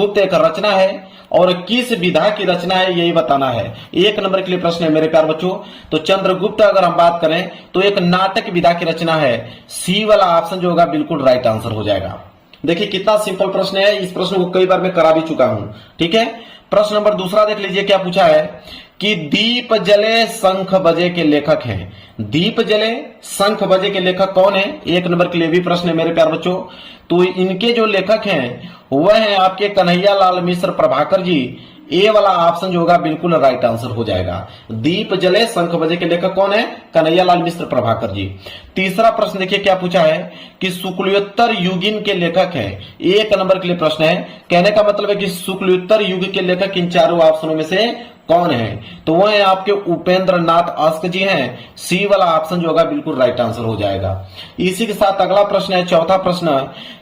चंद्रगुप्त एक रचना है और किस विधा की रचना है यही बताना है। 1 नंबर के लिए प्रश्न है मेरे प्यार बच्चों। तो चंद्रगुप्त अगर हम बात करें तो एक नाटक विधा की रचना है। सी वाला ऑप्शन जो होगा बिल्कुल राइट आंसर हो जाएगा। देखिए कितना सिंपल प्रश्न है, इस प्रश्न को कई बार मैं करा भी चुका हूं। ठीक है, प्रश्न नंबर दूसरा देख लीजिए क्या पूछा है कि दीप जले शंख बजे के लेखक हैं। दीप जले शंख बजे के लेखक कौन है? 1 नंबर के लिए भी प्रश्न है मेरे प्यार बच्चों। तो इनके जो लेखक हैं वह है आपके कन्हैया लाल मिश्र प्रभाकर जी। ए वाला ऑप्शन जो होगा बिल्कुल राइट आंसर हो जाएगा। दीप जले शंख बजे के लेखक कौन है? कन्हैया लाल मिश्र प्रभाकर जी। तीसरा प्रश्न देखिए क्या पूछा है कि शुक्लोत्तर युगीन के लेखक हैं। 1 नंबर के लिए प्रश्न है। कहने का मतलब है कि शुक्लोत्तर युग के लेखक इन चारों ऑप्शनों में से कौन है? तो वह है आपके उपेंद्र नाथ अस्क जी हैं। सी वाला ऑप्शन जो होगा बिल्कुल राइट आंसर हो जाएगा। इसी के साथ अगला प्रश्न है, चौथा प्रश्न,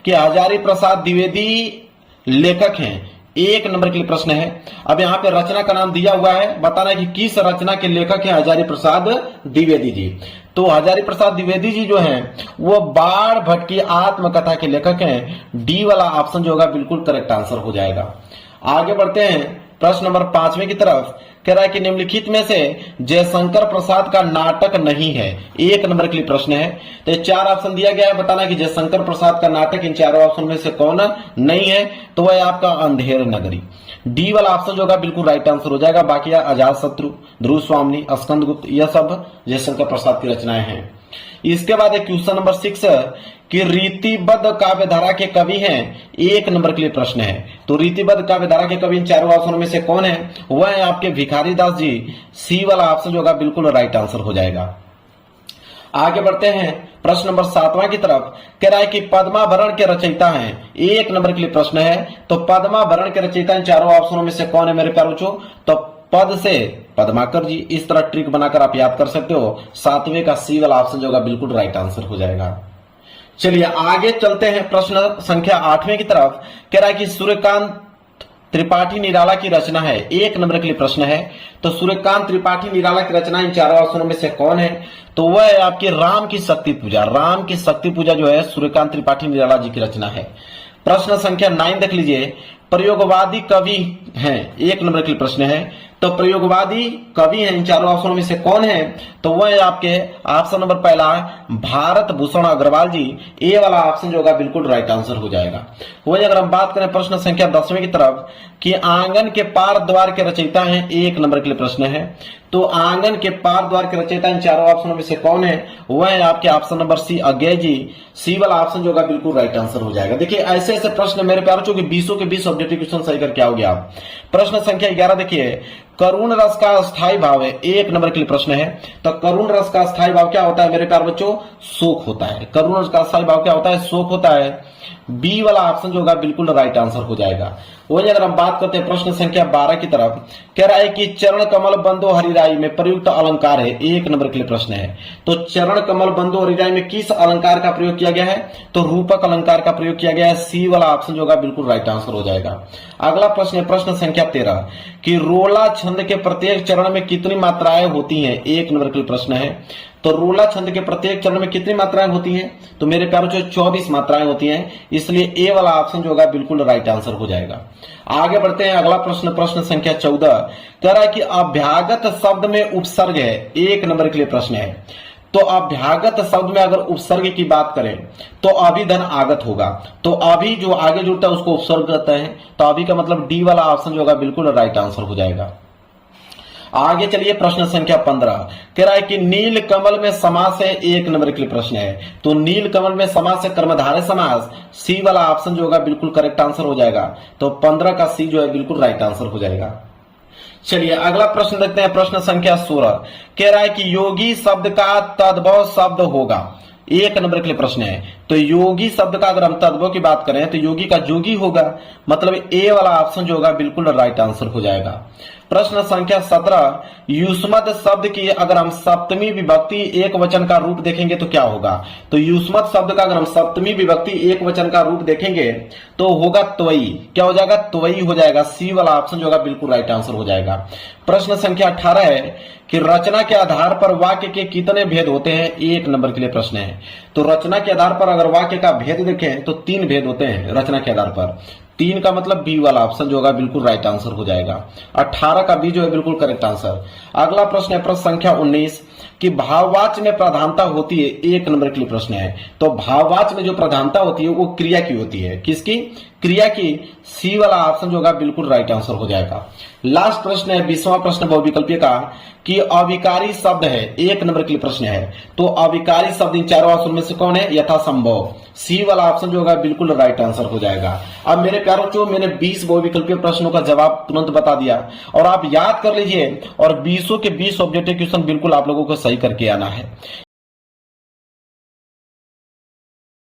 कि हजारी प्रसाद द्विवेदी लेखक हैं। 1 नंबर के लिए प्रश्न है। अब यहाँ पे रचना का नाम दिया हुआ है, बताना है कि किस रचना के लेखक है हजारी प्रसाद द्विवेदी जी। तो हजारी प्रसाद द्विवेदी जी जो हैं वो बाढ़ भट्ट आत्मकथा के लेखक हैं। डी वाला ऑप्शन जो होगा बिल्कुल करेक्ट आंसर हो जाएगा। आगे बढ़ते हैं प्रश्न नंबर 5वें की तरफ। कह रहा है कि निम्नलिखित में से जयशंकर प्रसाद का नाटक नहीं है। 1 नंबर के लिए प्रश्न है। तो 4 ऑप्शन दिया गया है, बताना कि जयशंकर प्रसाद का नाटक इन चारों ऑप्शन में से कौन नहीं है? तो वह आपका अंधेर नगरी। डी वाला ऑप्शन जो होगा बिल्कुल राइट आंसर हो जाएगा। बाकी अजात शत्रु, ध्रुव स्वामिनी, स्कंदगुप्त, यह सब जयशंकर प्रसाद की रचनाएं हैं। इसके बाद एक क्वेश्चन नंबर 6 कि रीतिबद्ध काव्यधारा के कवि हैं। 1 नंबर के लिए प्रश्न है। तो रीतिबद्ध काव्यधारा के कवि इन चारों ऑप्शनों में से कौन है? वह है आपके भिखारी दास जी। सी वाला ऑप्शन जो होगा बिल्कुल राइट आंसर हो जाएगा। आगे बढ़ते हैं प्रश्न नंबर 7वां की तरफ। कह रहा है कि पद्माभरण के रचयिता हैं। 1 नंबर के लिए प्रश्न है। तो पद्माभरण के रचयिता इन चारों ऑप्शनों में से कौन है मेरे प्यारे बच्चों? तो पद से पद्माकर जी। इस तरह ट्रिक बनाकर आप याद कर सकते हो। 7वें का सी वाला ऑप्शन जो होगा बिल्कुल राइट आंसर हो जाएगा। चलिए आगे चलते हैं प्रश्न संख्या 8वें की तरफ। कह रहा है कि सूर्यकांत त्रिपाठी निराला की रचना है। 1 नंबर के लिए प्रश्न है। तो सूर्यकांत त्रिपाठी निराला की रचना इन चारों ऑप्शनों में से कौन है? तो वह है आपकी राम की शक्ति पूजा। राम की शक्ति पूजा जो है सूर्यकांत त्रिपाठी निराला जी की रचना है। प्रश्न संख्या 9 देख लीजिए। प्रयोगवादी कवि हैं। 1 नंबर के लिए प्रश्न है। तो प्रयोगवादी कवि हैं इन चारों ऑप्शनों में से कौन है? तो वह है आपके ऑप्शन नंबर पहला भारत भूषण अग्रवाल जी। ए वाला ऑप्शन जो होगा बिल्कुल राइट आंसर हो जाएगा। वही अगर हम बात करें प्रश्न संख्या 10वें की तरफ कि आंगन के पार द्वार के रचयिता हैं। 1 नंबर के लिए प्रश्न है। तो आंगन के पार द्वार के रचयिता इन चारों ऑप्शनों में से कौन है? वह है आपके ऑप्शन नंबर सी अज्ञे जी। सी वाला ऑप्शन जो होगा बिल्कुल राइट आंसर हो जाएगा। देखिए ऐसे ऐसे प्रश्न मेरे प्यारे बच्चों के 20 के 20 ऑब्जेक्टिव क्वेश्चन सही करके आओगे आप। प्रश्न संख्या 11 देखिए। करुण रस का स्थायी भाव है। 1 नंबर के लिए प्रश्न है। तो करुण रस का स्थायी भाव क्या होता है मेरे प्यारे बच्चों? शोक होता है। करुण रस का स्थायी भाव क्या होता है? शोक होता है। बी वाला ऑप्शन जो होगा बिल्कुल राइट आंसर हो जाएगा। वही अगर हम बात करते हैं प्रश्न संख्या 12 की तरफ। कह रहा है कि चरण कमल बंदो हरिराई में प्रयुक्त अलंकार है। 1 नंबर के लिए प्रश्न है। तो चरण कमल बंदो हरिराई में किस अलंकार का प्रयोग किया गया है? तो रूपक अलंकार का प्रयोग किया गया है। सी वाला ऑप्शन जो होगा बिल्कुल राइट आंसर हो जाएगा। अगला प्रश्न है प्रश्न संख्या 13 कि रोला छंद के प्रत्येक चरण में कितनी मात्राएं होती हैं? 1 नंबर के लिए प्रश्न है। तो रोला छंद के प्रत्येक चरण में कितनी मात्राएं होती हैं? तो मेरे प्यारे बच्चों 24 मात्राएं होती हैं। इसलिए ए वाला ऑप्शन जो होगा बिल्कुल राइट आंसर हो जाएगा। आगे बढ़ते हैं अगला प्रश्न प्रश्न संख्या 14 कह रहा है कि अभ्यागत शब्द में उपसर्ग है। 1 नंबर के लिए प्रश्न है। तो अभ्यागत शब्द में अगर उपसर्ग की बात करें तो अभिधन आगत होगा। तो अभी जो आगे जुड़ता है उसको उपसर्ग कहते हैं। तो अभी का मतलब डी वाला ऑप्शन जो होगा बिल्कुल राइट आंसर हो जाएगा। आगे चलिए प्रश्न संख्या 15 कह रहा है कि नील कमल में समास है। 1 नंबर के लिए प्रश्न है। तो नील कमल में समास है कर्मधारय समास। सी वाला ऑप्शन जो होगा बिल्कुल करेक्ट आंसर हो जाएगा। तो 15 का सी जो है बिल्कुल राइट आंसर हो जाएगा। चलिए अगला प्रश्न देखते हैं प्रश्न संख्या 16 कह रहा है कि योगी शब्द का तद्भव शब्द होगा। 1 नंबर के लिए प्रश्न है। तो योगी शब्द का अगर हम तद्भव की बात करें तो योगी का जोगी होगा। मतलब ए वाला ऑप्शन जो होगा बिल्कुल राइट आंसर हो जाएगा। प्रश्न संख्या 17 युष्मत शब्द की अगर हम सप्तमी विभक्ति एक वचन का रूप देखेंगे तो क्या होगा? तो युष्मत शब्द का अगर हम सप्तमी विभक्ति एक वचन का रूप देखेंगे तो होगा त्वयी। क्या हो जाएगा? त्वयी हो जाएगा। सी वाला ऑप्शन जो होगा बिल्कुल राइट आंसर हो जाएगा। प्रश्न संख्या 18 है कि रचना के आधार पर वाक्य के कितने भेद होते हैं? 1 नंबर के लिए प्रश्न है। तो रचना के आधार पर अगर वाक्य का भेद देखें तो 3 भेद होते हैं रचना के आधार पर। 3 का मतलब बी वाला ऑप्शन जो होगा बिल्कुल राइट आंसर हो जाएगा। 18 का बी जो है बिल्कुल करेक्ट आंसर। अगला प्रश्न है प्रश्न संख्या 19 कि भाववाच्य में प्रधानता होती है, 1 नंबर के लिए प्रश्न है। तो भाववाच्य में जो प्रधानता होती है वो क्रिया की होती है, किसकी? क्रिया की। सी वाला ऑप्शन जो होगा बिल्कुल राइट आंसर हो जाएगा। लास्ट प्रश्न है 20वां प्रश्न बहुविकल्पीय का कि अविकारी शब्द है, 1 नंबर के लिए प्रश्न है। तो अविकारी शब्द इन चारों ऑप्शन में से कौन है? यथासंभव। सी वाला ऑप्शन जो होगा बिल्कुल राइट आंसर हो जाएगा। अब मेरे प्यारों बच्चों मैंने 20 बहुविकल्पीय प्रश्नों का जवाब तुरंत बता दिया और आप याद कर लीजिए और 20 के 20 ऑब्जेक्टिव क्वेश्चन बिल्कुल आप लोगों को सही करके आना है।